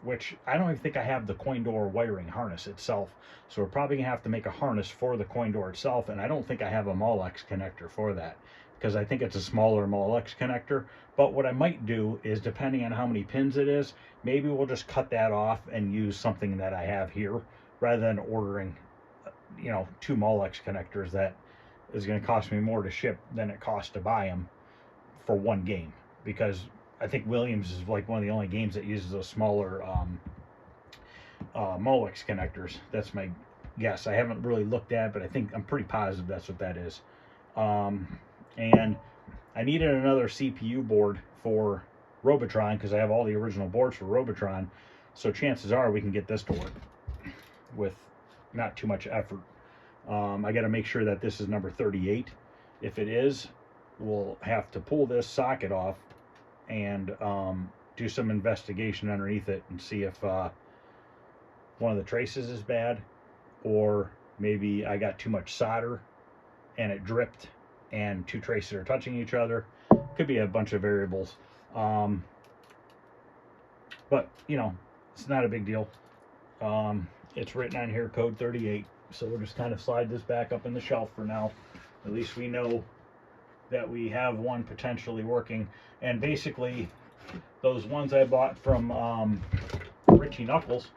which I don't even think I have the coin door wiring harness itself. So we're probably gonna have to make a harness for the coin door itself, and I don't think I have a Molex connector for that because I think it's a smaller Molex connector. But what I might do is, depending on how many pins it is, maybe we'll just cut that off and use something that I have here rather than ordering, 2 Molex connectors that is going to cost me more to ship than it costs to buy them for one game, because I think Williams is like one of the only games that uses those smaller Molex connectors. That's my guess. I haven't really looked at it, but I'm pretty positive that's what that is. And I needed another CPU board for Robotron because I have all the original boards for Robotron, so chances are we can get this to work with not too much effort. I got to make sure that this is number 38. If it is, we'll have to pull this socket off and do some investigation underneath it and see if one of the traces is bad, or maybe I got too much solder and it dripped and 2 traces are touching each other. Could be a bunch of variables. But, it's not a big deal. It's written on here, code 38. So we'll just kind of slide this back up in the shelf for now. At least we know that we have one potentially working. And basically, those ones I bought from Richie Knuckles,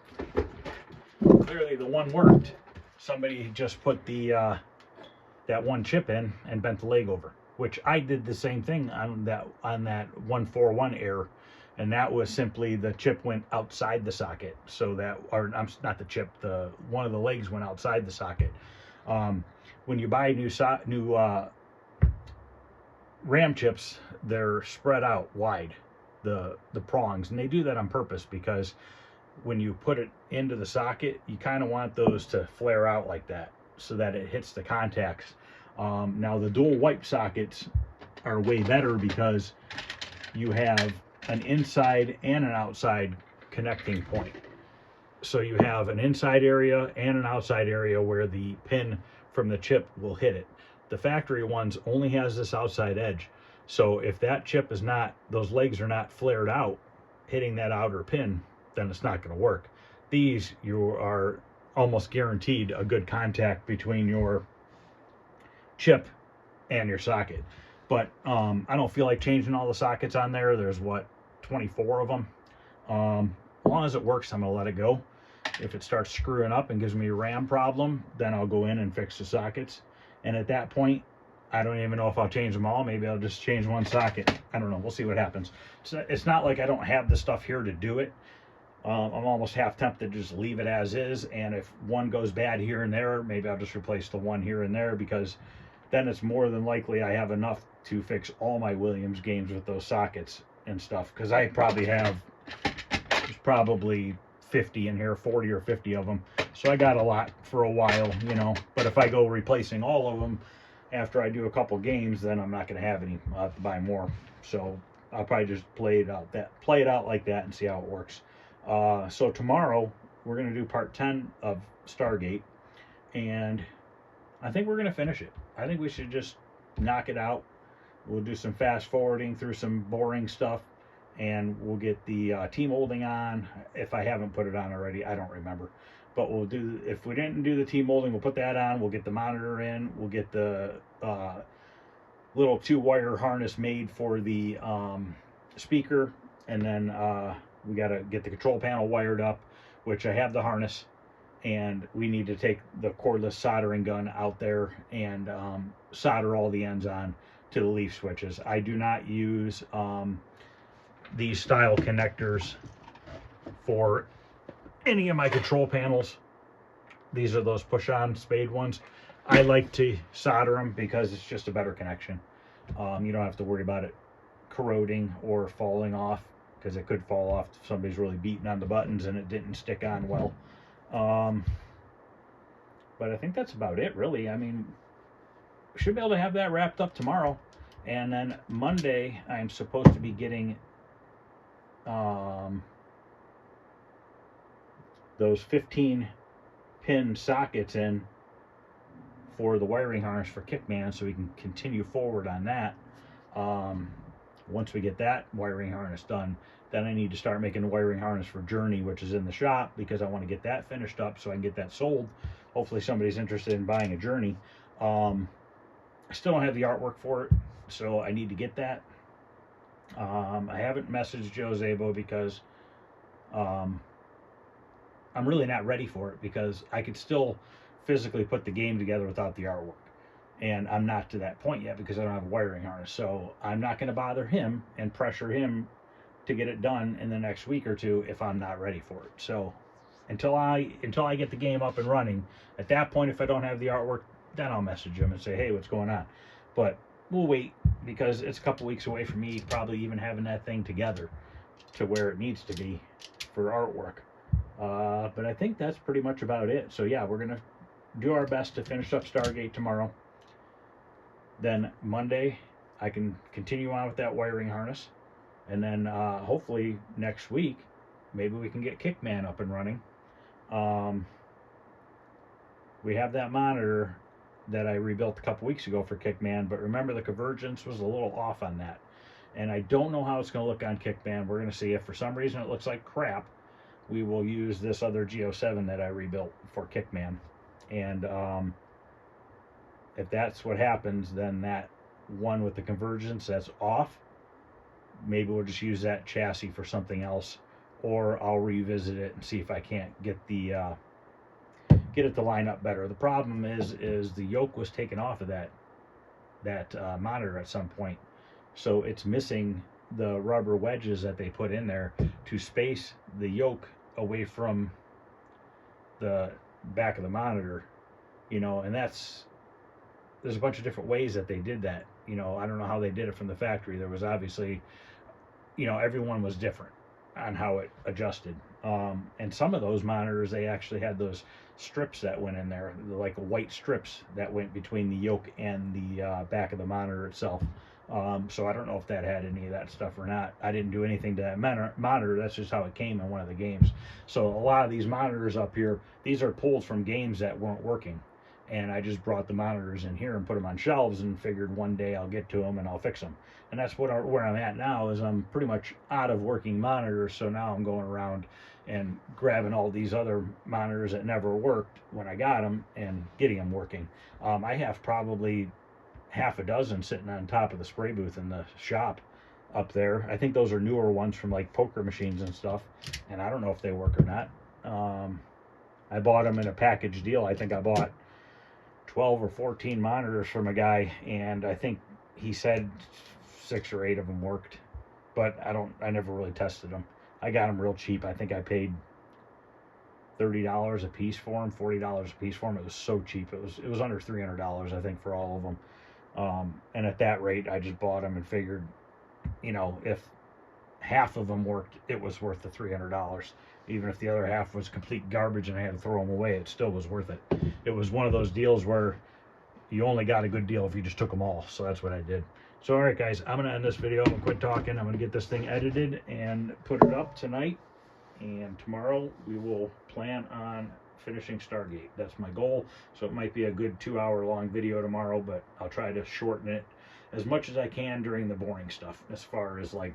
clearly the one worked. Somebody just put the that one chip in and bent the leg over, which I did the same thing on that 141 error, and that was simply the chip went outside the socket, so that, or not the chip, the one of the legs went outside the socket. When you buy new RAM chips, they're spread out wide, the prongs, and they do that on purpose because when you put it into the socket, you kind of want those to flare out like that so that it hits the contacts. Now the dual wipe sockets are way better because you have an inside and an outside connecting point. So you have an inside area and an outside area where the pin from the chip will hit it. The factory ones only has this outside edge. So if that chip is not, those legs are not flared out, hitting that outer pin, then it's not going to work. These, you are almost guaranteed a good contact between your chip and your socket. But I don't feel like changing all the sockets on there. There's what, 24 of them. As long as it works, I'm gonna let it go. If it starts screwing up and gives me a RAM problem, then I'll go in and fix the sockets. And at that point, I don't even know if I'll change them all. Maybe I'll just change one socket. I don't know. We'll see what happens. It's not like I don't have the stuff here to do it. I'm almost half tempted to just leave it as is. And if one goes bad here and there, maybe I'll just replace the one here and there, because then it's more than likely I have enough to fix all my Williams games with those sockets and stuff. Because I probably have, there's probably 50 in here, 40 or 50 of them. So I got a lot for a while, you know. But if I go replacing all of them after I do a couple games, then I'm not going to have any. I'll have to buy more. So I'll probably just play it out like that and see how it works. So tomorrow we're going to do part 10 of Stargate, and I think we're going to finish it. I think we should just knock it out. We'll do some fast forwarding through some boring stuff, and we'll get the team molding on. If I haven't put it on already, I don't remember. But we'll do, if we didn't do the team molding, we'll put that on. We'll get the monitor in. We'll get the little 2-wire harness made for the speaker, and then we got to get the control panel wired up, which I have the harness, and we need to take the cordless soldering gun out there and solder all the ends on to the leaf switches. I do not use these style connectors for any of my control panels. These are those push-on spade ones. I like to solder them because it's just a better connection. You don't have to worry about it corroding or falling off, because it could fall off if somebody's really beating on the buttons and it didn't stick on well. But I think that's about it, really. I mean, we should be able to have that wrapped up tomorrow. And then Monday, I'm supposed to be getting those 15-pin sockets in for the wiring harness for Kickman, so we can continue forward on that. Once we get that wiring harness done, then I need to start making the wiring harness for Journey, which is in the shop, because I want to get that finished up so I can get that sold. Hopefully somebody's interested in buying a Journey. I still don't have the artwork for it, so I need to get that. I haven't messaged Joe Zabo because I'm really not ready for it, because I could still physically put the game together without the artwork. And I'm not to that point yet because I don't have a wiring harness. So I'm not going to bother him and pressure him to get it done in the next week or two if I'm not ready for it. So until I get the game up and running, at that point, if I don't have the artwork, then I'll message him and say, hey, what's going on? But we'll wait, because it's a couple weeks away from me probably even having that thing together to where it needs to be for artwork. But I think that's pretty much about it. So yeah, we're going to do our best to finish up Stargate tomorrow. Then Monday, I can continue on with that wiring harness. And then hopefully next week, maybe we can get Kickman up and running. We have that monitor that I rebuilt a couple weeks ago for Kickman, but remember the convergence was a little off on that. And I don't know how it's going to look on Kickman. We're going to see. If for some reason it looks like crap, we will use this other Geo7 that I rebuilt for Kickman. And if that's what happens, then that one with the convergence that's off, maybe we'll just use that chassis for something else, or I'll revisit it and see if I can't get it to line up better. The problem is the yoke was taken off of that monitor at some point, so it's missing the rubber wedges that they put in there to space the yoke away from the back of the monitor, you know. And there's a bunch of different ways that they did that, you know. I don't know how they did it from the factory. There was obviously, you know, everyone was different on how it adjusted. And some of those monitors, they actually had those strips that went in there, like white strips that went between the yoke and the back of the monitor itself. So I don't know if that had any of that stuff or not. I didn't do anything to that monitor. That's just how it came in one of the games. So a lot of these monitors up here, these are pulled from games that weren't working. And I just brought the monitors in here and put them on shelves and figured one day I'll get to them and I'll fix them. And that's where I'm at now, is I'm pretty much out of working monitors. So now I'm going around and grabbing all these other monitors that never worked when I got them and getting them working. I have probably half a dozen sitting on top of the spray booth in the shop up there. I think those are newer ones from like poker machines and stuff, and I don't know if they work or not. I bought them in a package deal. I think I bought 12 or 14 monitors from a guy, and I think he said 6 or 8 of them worked, but I never really tested them. I got them real cheap. I think I paid $30 a piece for them, $40 a piece for them. It was so cheap. It was under $300, I think, for all of them. And at that rate, I just bought them and figured, you know, if half of them worked, it was worth the $300. Even if the other half was complete garbage and I had to throw them away, it still was worth it. It was one of those deals where you only got a good deal if you just took them all. So that's what I did. So, all right, guys, I'm going to end this video. I'm going to quit talking. I'm going to get this thing edited and put it up tonight. And tomorrow we will plan on finishing Stargate. That's my goal. So it might be a good 2-hour long video tomorrow, but I'll try to shorten it as much as I can during the boring stuff, as far as like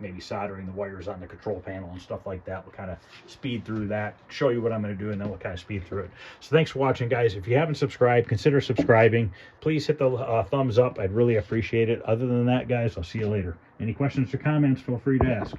maybe soldering the wires on the control panel and stuff like that. We'll kind of speed through that, show you what I'm going to do, and then we'll kind of speed through it. So thanks for watching, guys. If you haven't subscribed, consider subscribing. Please hit the thumbs up. I'd really appreciate it. Other than that, guys, I'll see you later. Any questions or comments, feel free to ask.